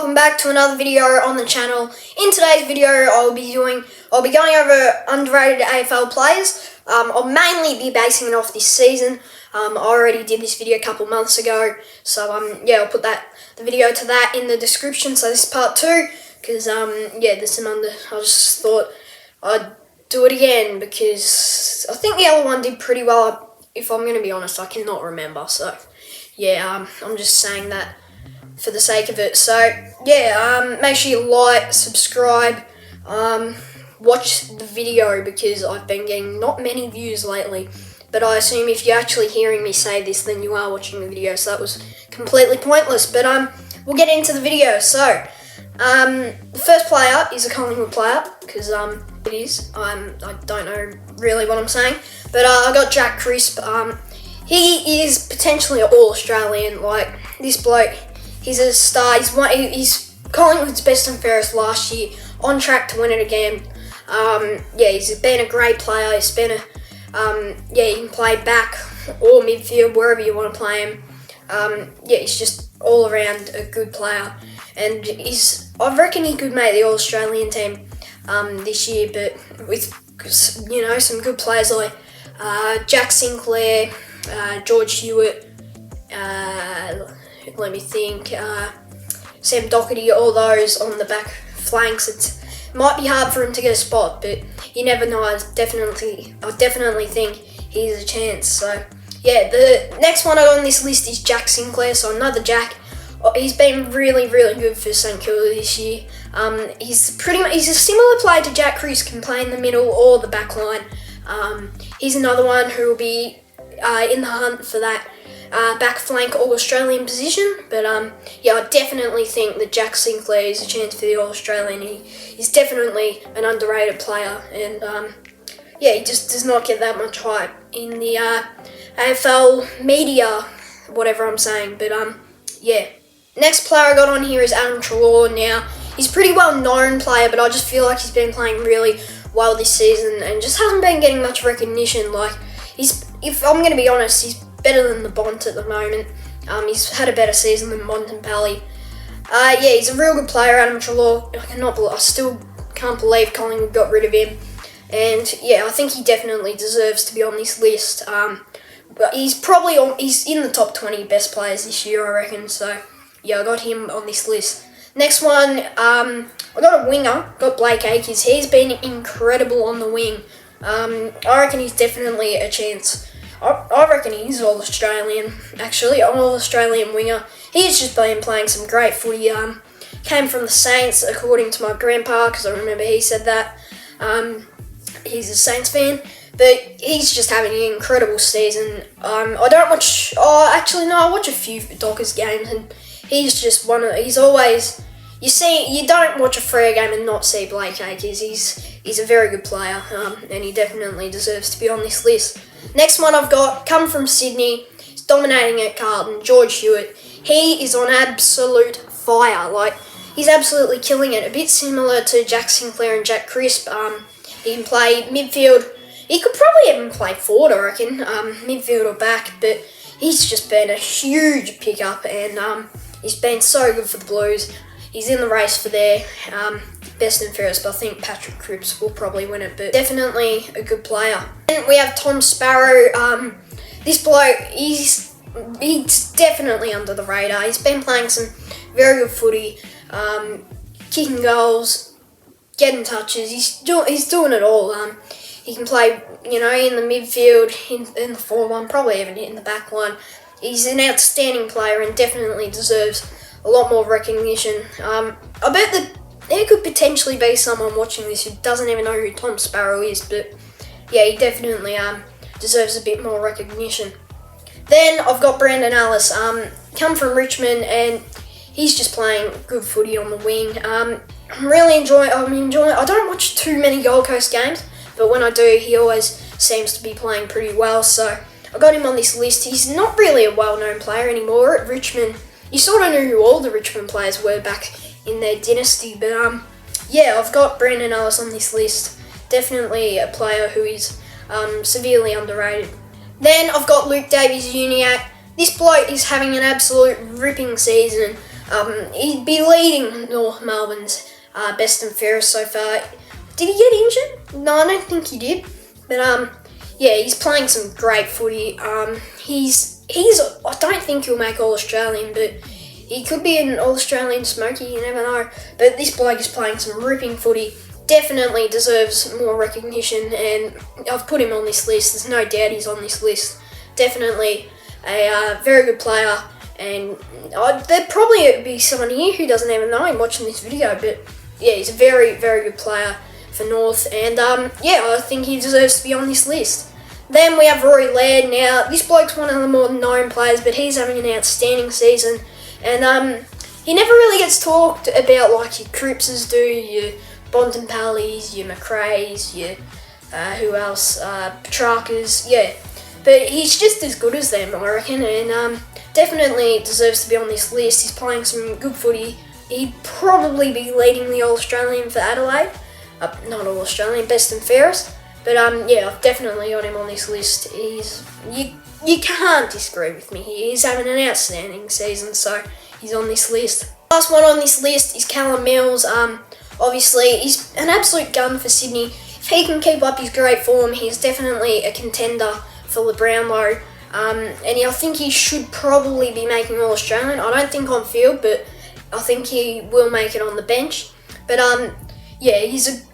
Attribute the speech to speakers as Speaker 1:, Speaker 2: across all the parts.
Speaker 1: welcome back to another video on the channel. In today's video, I'll be going over underrated AFL players. I'll mainly be basing it off this season. I already did this video a couple months ago, so I'll put the video to that in the description. So this is part 2, because I just thought I'd do it again because I think the other one did pretty well. If I'm going to be honest, I cannot remember. So yeah, I'm just saying that for the sake of it. So yeah, make sure you like, subscribe, watch the video because I've been getting not many views lately. But I assume if you're actually hearing me say this, then you are watching the video. So that was completely pointless. But we'll get into the video. So the first player is a Collingwood player because it is. I don't know really what I'm saying, but I got Jack Crisp. He is potentially an All-Australian. Like, this bloke, he's a star. He's Collingwood's best and fairest last year, on track to win it again. He's been a great player. He's been he can play back or midfield, wherever you want to play him. He's just all around a good player, and I reckon he could make the All-Australian team this year. But with some good players like Jack Sinclair, George Hewitt, let me think, Sam Doherty, all those on the back flanks, it might be hard for him to get a spot, but you never know. I definitely think he's a chance. So yeah, the next one on this list is Jack Sinclair, so another Jack. He's been really, really good for St Kilda this year. He's a similar player to Jack Crisp, can play in the middle or the back line. He's another one who will be in the hunt for that back flank All-Australian position. But I definitely think that Jack Sinclair is a chance for the All-Australian. He's definitely an underrated player, and he just does not get that much hype in the AFL media, whatever I'm saying. But next player I got on here is Adam Treloar. Now, he's a pretty well-known player, but I just feel like he's been playing really well this season and just hasn't been getting much recognition. Like, if I'm going to be honest, he's better than the Bont at the moment. He's had a better season than Montempelli. He's a real good player, Adam Treloar. I still can't believe Collingwood got rid of him. And I think he definitely deserves to be on this list. But he's in the top 20 best players this year, I reckon. So I got him on this list. Next one, I got a winger, got Blake Acres. He's been incredible on the wing. I reckon he's definitely a chance. I reckon he's All-Australian, actually, an All-Australian winger. He's just been playing some great footy. Came from the Saints, according to my grandpa, because I remember he said that. He's a Saints fan, but he's just having an incredible season. I watch a few Dockers games, and he's just always, you don't watch a Freo game and not see Blake Acres. He's a very good player, and he definitely deserves to be on this list. Next one I've got, come from Sydney, he's dominating at Carlton, George Hewitt. He is on absolute fire. Like, he's absolutely killing it. A bit similar to Jack Sinclair and Jack Crisp. He can play midfield. He could probably even play forward, I reckon, midfield or back, but he's just been a huge pickup, and he's been so good for the Blues. He's in the race for their best and fairest, but I think Patrick Cripps will probably win it, but definitely a good player. And we have Tom Sparrow. This bloke, he's definitely under the radar. He's been playing some very good footy, kicking goals, getting touches. He's doing it all. He can play, in the midfield, in the forward line, probably even in the back line. He's an outstanding player and definitely deserves a lot more recognition. I bet that there could potentially be someone watching this who doesn't even know who Tom Sparrow is, but he definitely deserves a bit more recognition. Then I've got Brandon Ellis, come from Richmond, and he's just playing good footy on the wing. I'm enjoying. I don't watch too many Gold Coast games, but when I do, he always seems to be playing pretty well. So I got him on this list. He's not really a well-known player anymore at Richmond. You sort of knew who all the Richmond players were back in their dynasty, but I've got Brandon Ellis on this list. Definitely a player who is severely underrated. Then I've got Luke Davies-Uniacke. This bloke is having an absolute ripping season. He'd be leading North Melbourne's best and fairest so far. Did he get injured? No, I don't think he did. But yeah, he's playing some great footy. He's I don't think he'll make All-Australian, but he could be an All-Australian smoky, you never know. But this bloke is playing some ripping footy. Definitely deserves more recognition, and I've put him on this list. There's no doubt he's on this list. Definitely a very good player, and there probably be someone here who doesn't even know him watching this video, but yeah, he's a very, very good player for North, and yeah, I think he deserves to be on this list. Then we have Rory Laird. Now, this bloke's one of the more known players, but he's having an outstanding season, and he never really gets talked about like your Crippses do, your Bontempellis, your McRae's, your who else, Petrarcas, yeah. But he's just as good as them, I reckon, and definitely deserves to be on this list. He's playing some good footy. He'd probably be leading the All-Australian for Adelaide. Not All-Australian, best and fairest. But yeah, I've definitely got him on this list. You can't disagree with me. He's having an outstanding season, so he's on this list. Last one on this list is Callum Mills. Obviously, he's an absolute gun for Sydney. If he can keep up his great form, he's definitely a contender for the Brownlow. And I think he should probably be making All-Australian. I don't think on field, but I think he will make it on the bench. But yeah, he's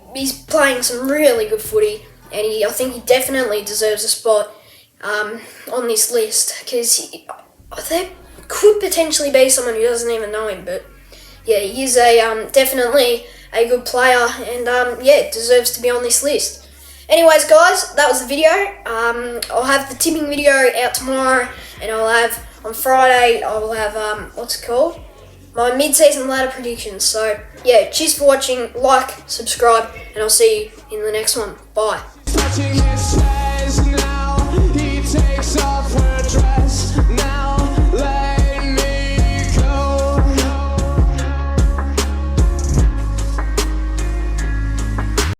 Speaker 1: playing some really good footy, and I think he definitely deserves a spot on this list, because there could potentially be someone who doesn't even know him. But yeah, he's definitely a good player, and yeah, deserves to be on this list. Anyways, guys, that was the video. I'll have the tipping video out tomorrow, and I'll have on Friday. I will have what's it called? My mid-season ladder predictions. So yeah, cheers for watching. Like, subscribe, and I'll see you in the next one. Bye.